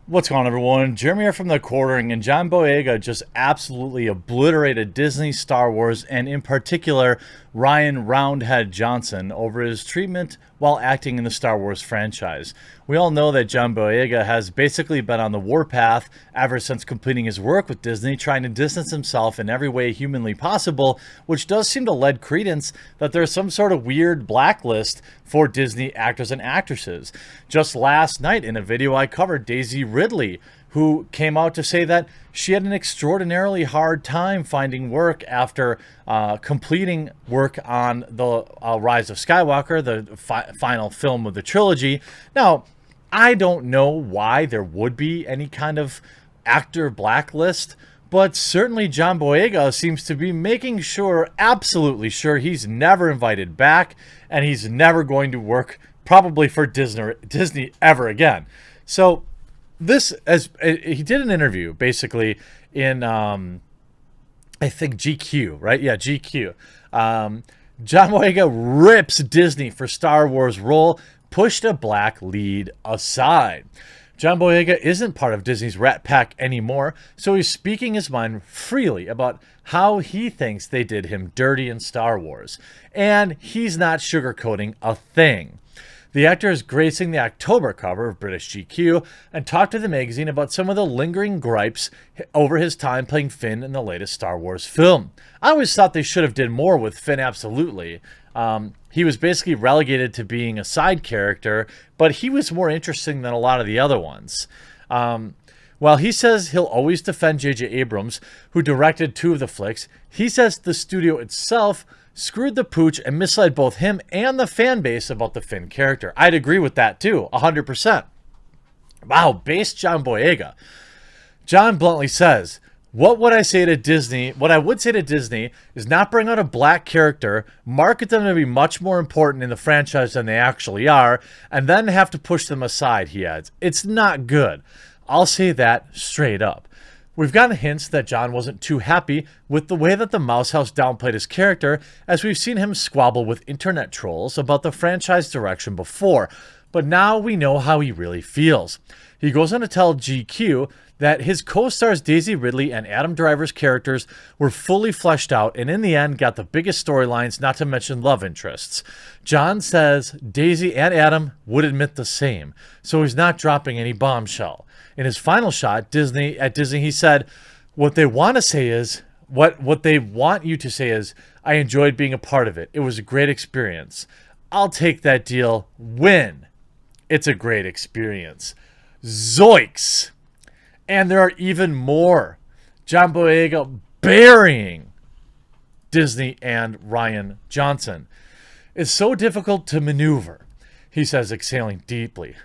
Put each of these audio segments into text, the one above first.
What's going on, everyone? Jeremy here from The Quartering, and John Boyega just absolutely obliterated Disney, Star Wars, and in particular, Ryan Roundhead Johnson over his treatment while acting in the Star Wars franchise. We all know that John Boyega has basically been on the warpath ever since completing his work with Disney, trying to distance himself in every way humanly possible, which does seem to lend credence that there's some sort of weird blacklist for Disney actors and actresses. Just last night in a video I covered, Daisy Ridley, who came out to say that she had an extraordinarily hard time finding work after completing work on the Rise of Skywalker, the final film of the trilogy. Now, I don't know why there would be any kind of actor blacklist, but certainly John Boyega seems to be making sure, absolutely sure, he's never invited back, and he's never going to work probably for Disney ever again. So this, as he did an interview basically in I think GQ, right? Yeah, GQ. John Boyega rips Disney for Star Wars role, pushed a black lead aside. John Boyega isn't part of Disney's Rat Pack anymore, so he's speaking his mind freely about how he thinks they did him dirty in Star Wars. And he's not sugarcoating a thing. The actor is gracing the October cover of British GQ and talked to the magazine about some of the lingering gripes over his time playing Finn in the latest Star Wars film. I always thought they should have did more with Finn, absolutely. He was basically relegated to being a side character, but he was more interesting than a lot of the other ones. While he says he'll always defend J.J. Abrams, who directed two of the flicks, he says the studio itself screwed the pooch and misled both him and the fan base about the Finn character. I'd agree with that too, 100%. Wow, base John Boyega. John bluntly says, what would I say to Disney? What I would say to Disney is not bring out a black character, market them to be much more important in the franchise than they actually are, and then have to push them aside, he adds. It's not good. I'll say that straight up. We've gotten hints that John wasn't too happy with the way that the Mouse House downplayed his character, as we've seen him squabble with internet trolls about the franchise direction before, but now we know how he really feels. He goes on to tell GQ that his co-stars Daisy Ridley and Adam Driver's characters were fully fleshed out and in the end got the biggest storylines, not to mention love interests. John says Daisy and Adam would admit the same, so he's not dropping any bombshell. In his final shot, at Disney, he said, what they want to say is, what they want you to say is, I enjoyed being a part of it. It was a great experience. I'll take that deal when it's a great experience. Zoinks! And there are even more. John Boyega burying Disney and Ryan Johnson. It's so difficult to maneuver, he says, exhaling deeply,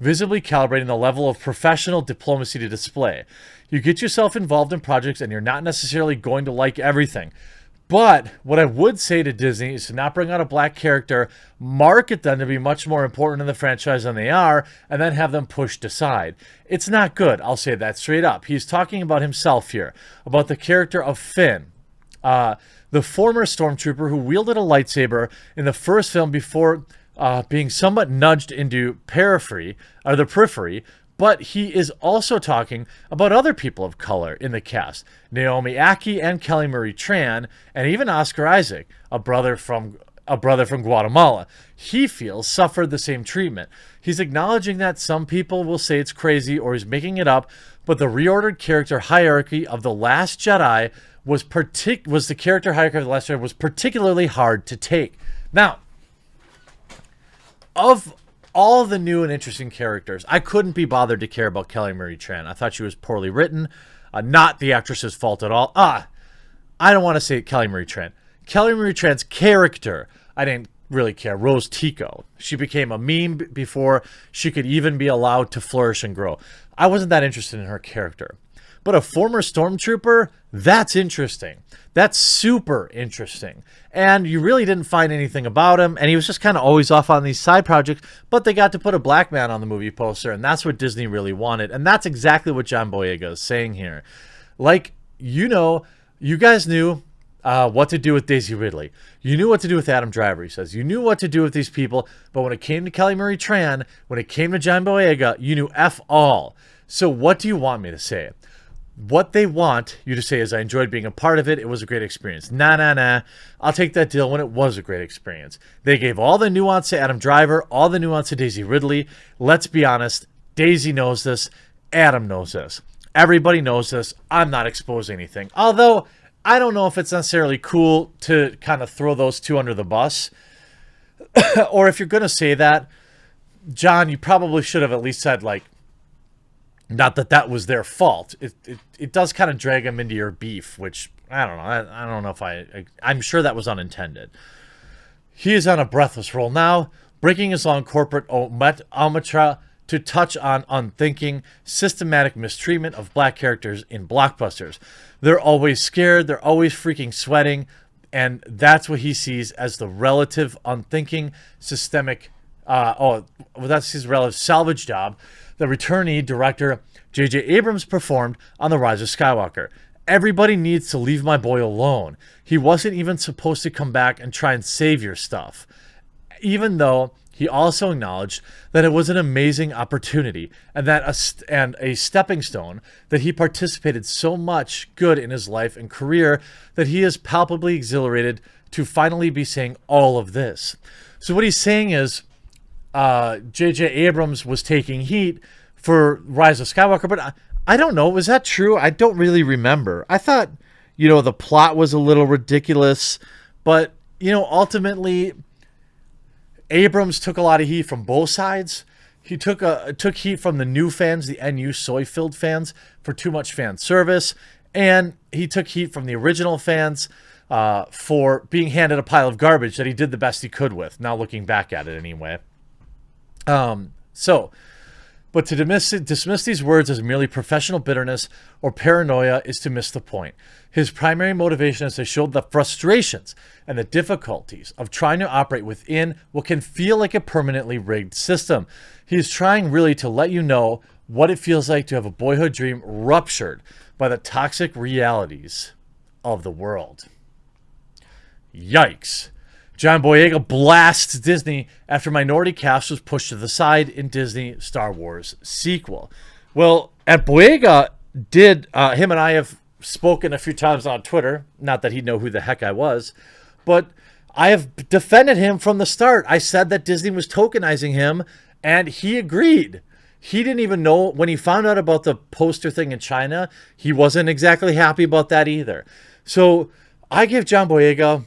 visibly calibrating the level of professional diplomacy to display. You get yourself involved in projects and you're not necessarily going to like everything. But what I would say to Disney is to not bring out a black character, market them to be much more important in the franchise than they are, and then have them pushed aside. It's not good. I'll say that straight up. He's talking about himself here, about the character of Finn, the former stormtrooper who wielded a lightsaber in the first film before being somewhat nudged into the periphery, but he is also talking about other people of color in the cast. Naomi Ackie and Kelly Marie Tran, and even Oscar Isaac, a brother from Guatemala, he feels suffered the same treatment. He's acknowledging that some people will say it's crazy or he's making it up, but the reordered character hierarchy of The Last Jedi was particularly hard to take. Now, of all the new and interesting characters, I couldn't be bothered to care about Kelly Marie Tran. I thought she was poorly written, not the actress's fault at all. I don't want to say Kelly Marie Tran. Kelly Marie Tran's character, I didn't really care. Rose Tico. She became a meme before she could even be allowed to flourish and grow. I wasn't that interested in her character. But a former stormtrooper, that's interesting. That's super interesting. And you really didn't find anything about him, and he was just kind of always off on these side projects, but they got to put a black man on the movie poster, and that's what Disney really wanted. And that's exactly what John Boyega is saying here. Like, you guys knew what to do with Daisy Ridley. You knew what to do with Adam Driver, he says. You knew what to do with these people, but when it came to Kelly Marie Tran, when it came to John Boyega, you knew F all. So what do you want me to say? What they want you to say is, I enjoyed being a part of it. It was a great experience. Nah. I'll take that deal when it was a great experience. They gave all the nuance to Adam Driver, all the nuance to Daisy Ridley. Let's be honest. Daisy knows this. Adam knows this. Everybody knows this. I'm not exposing anything. Although, I don't know if it's necessarily cool to kind of throw those two under the bus. Or if you're going to say that, John, you probably should have at least said, like, not that that was their fault. It does kind of drag them into your beef, which, I don't know. I don't know if I'm sure that was unintended. He is on a breathless roll now, breaking his long corporate ometra to touch on unthinking, systematic mistreatment of black characters in blockbusters. They're always scared. They're always freaking sweating. And that's what he sees as the relative unthinking, systemic, that's his relative salvage job the returnee director J.J. Abrams performed on The Rise of Skywalker. Everybody needs to leave my boy alone. He wasn't even supposed to come back and try and save your stuff. Even though he also acknowledged that it was an amazing opportunity and that a stepping stone, that he participated so much good in his life and career that he is palpably exhilarated to finally be saying all of this. So what he's saying is, J.J. Abrams was taking heat for Rise of Skywalker, but I don't know. Was that true? I don't really remember. I thought, the plot was a little ridiculous, but, ultimately, Abrams took a lot of heat from both sides. He took heat from the new fans, the NU soy-filled fans, for too much fan service, and he took heat from the original fans for being handed a pile of garbage that he did the best he could with, now looking back at it anyway. But to dismiss these words as merely professional bitterness or paranoia is to miss the point. His primary motivation is to show the frustrations and the difficulties of trying to operate within what can feel like a permanently rigged system. He's trying really to let you know what it feels like to have a boyhood dream ruptured by the toxic realities of the world. Yikes. John Boyega blasts Disney after minority cast was pushed to the side in Disney Star Wars sequel. Well, at Boyega him and I have spoken a few times on Twitter. Not that he'd know who the heck I was, but I have defended him from the start. I said that Disney was tokenizing him, and he agreed. He didn't even know when he found out about the poster thing in China. He wasn't exactly happy about that either. So I give John Boyega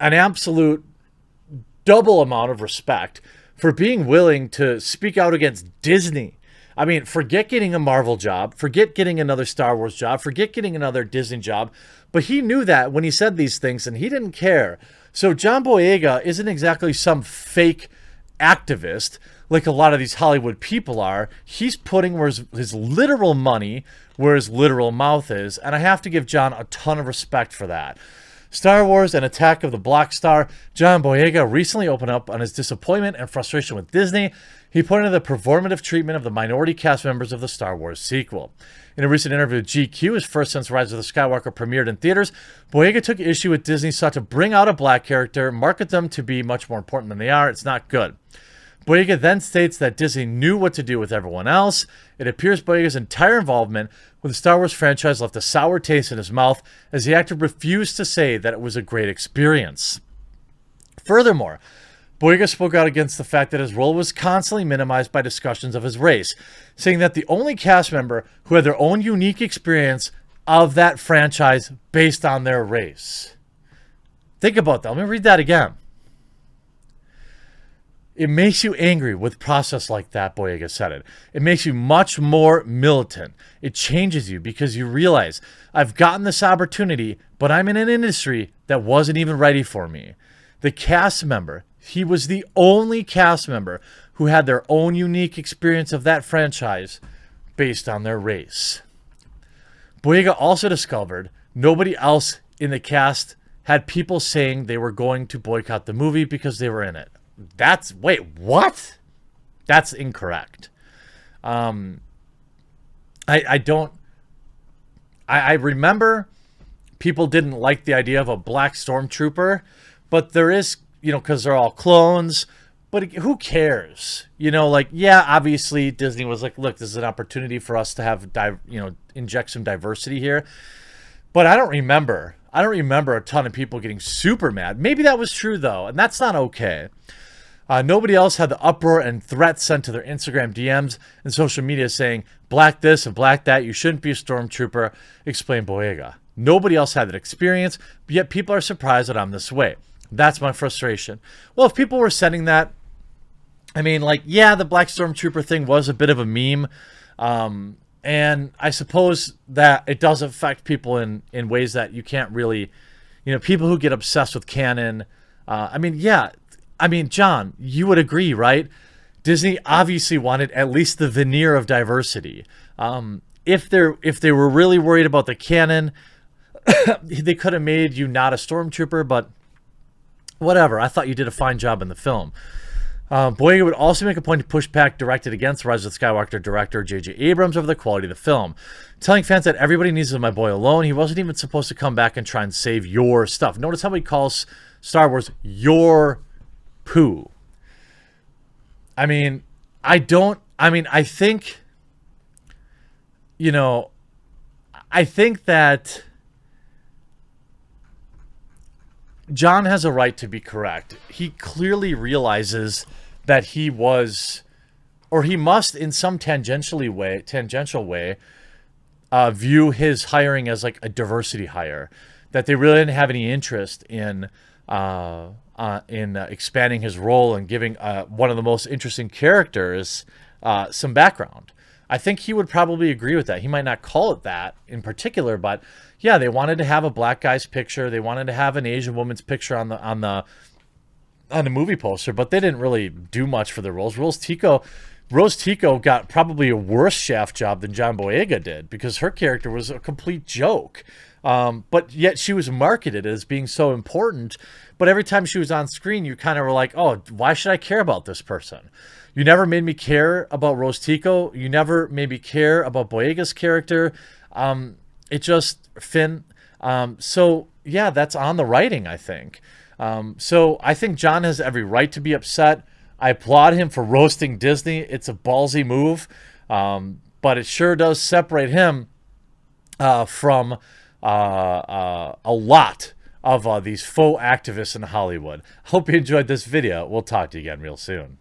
an absolute double amount of respect for being willing to speak out against Disney. I mean, forget getting a Marvel job, forget getting another Star Wars job, forget getting another Disney job, but he knew that when he said these things, and he didn't care. So John Boyega isn't exactly some fake activist like a lot of these Hollywood people are. He's putting his literal money where his literal mouth is, and I have to give John a ton of respect for that. Star Wars and Attack of the Black Star, John Boyega recently opened up on his disappointment and frustration with Disney. He pointed to the performative treatment of the minority cast members of the Star Wars sequel. In a recent interview with GQ, his first since Rise of the Skywalker premiered in theaters, Boyega took issue with Disney sought to bring out a black character, market them to be much more important than they are. It's not good. Boyega then states that Disney knew what to do with everyone else. It appears Boyega's entire involvement with the Star Wars franchise left a sour taste in his mouth as the actor refused to say that it was a great experience. Furthermore, Boyega spoke out against the fact that his role was constantly minimized by discussions of his race, saying that the only cast member who had their own unique experience of that franchise based on their race. Think about that. Let me read that again. It makes you angry with process like that, Boyega said it. It makes you much more militant. It changes you because you realize, I've gotten this opportunity, but I'm in an industry that wasn't even ready for me. The cast member, he was the only cast member who had their own unique experience of that franchise based on their race. Boyega also discovered nobody else in the cast had people saying they were going to boycott the movie because they were in it. Wait, what? That's incorrect. I remember people didn't like the idea of a black stormtrooper, but there is, because they're all clones, But who cares? You know, like, yeah, obviously Disney was like, look, this is an opportunity for us to have, inject some diversity here. But I don't remember. I don't remember a ton of people getting super mad. Maybe that was true, though, and that's not okay. Nobody else had the uproar and threats sent to their Instagram DMs and social media saying, black this and black that, you shouldn't be a stormtrooper, explained Boyega. Nobody else had that experience, but yet people are surprised that I'm this way. That's my frustration. Well, if people were sending that, I mean, like, yeah, the black stormtrooper thing was a bit of a meme. And I suppose that it does affect people in ways that you can't really, people who get obsessed with canon. John, you would agree, right? Disney obviously wanted at least the veneer of diversity. If they were really worried about the canon, they could have made you not a stormtrooper, but whatever. I thought you did a fine job in the film. Boyega would also make a point to push back directed against Rise of the Skywalker director J.J. Abrams over the quality of the film, telling fans that everybody needs to leave my boy alone. He wasn't even supposed to come back and try and save your stuff. Notice how he calls Star Wars your poo. I think, I think that John has a right to be correct. He clearly realizes that he was, or he must in some tangential way, view his hiring as like a diversity hire. That they really didn't have any interest in expanding his role and giving one of the most interesting characters some background. I think he would probably agree with that. He might not call it that in particular, but yeah, they wanted to have a black guy's picture. They wanted to have an Asian woman's picture on the movie poster, but they didn't really do much for the roles. Rose Tico got probably a worse shaft job than John Boyega did because her character was a complete joke. But yet she was marketed as being so important. But every time she was on screen, you kind of were like, oh, why should I care about this person? You never made me care about Rose Tico. You never made me care about Boyega's character. It just, Finn. So, yeah, that's on the writing, I think. So I think John has every right to be upset. I applaud him for roasting Disney. It's a ballsy move. But it sure does separate him from a lot of these faux activists in Hollywood. Hope you enjoyed this video. We'll talk to you again real soon.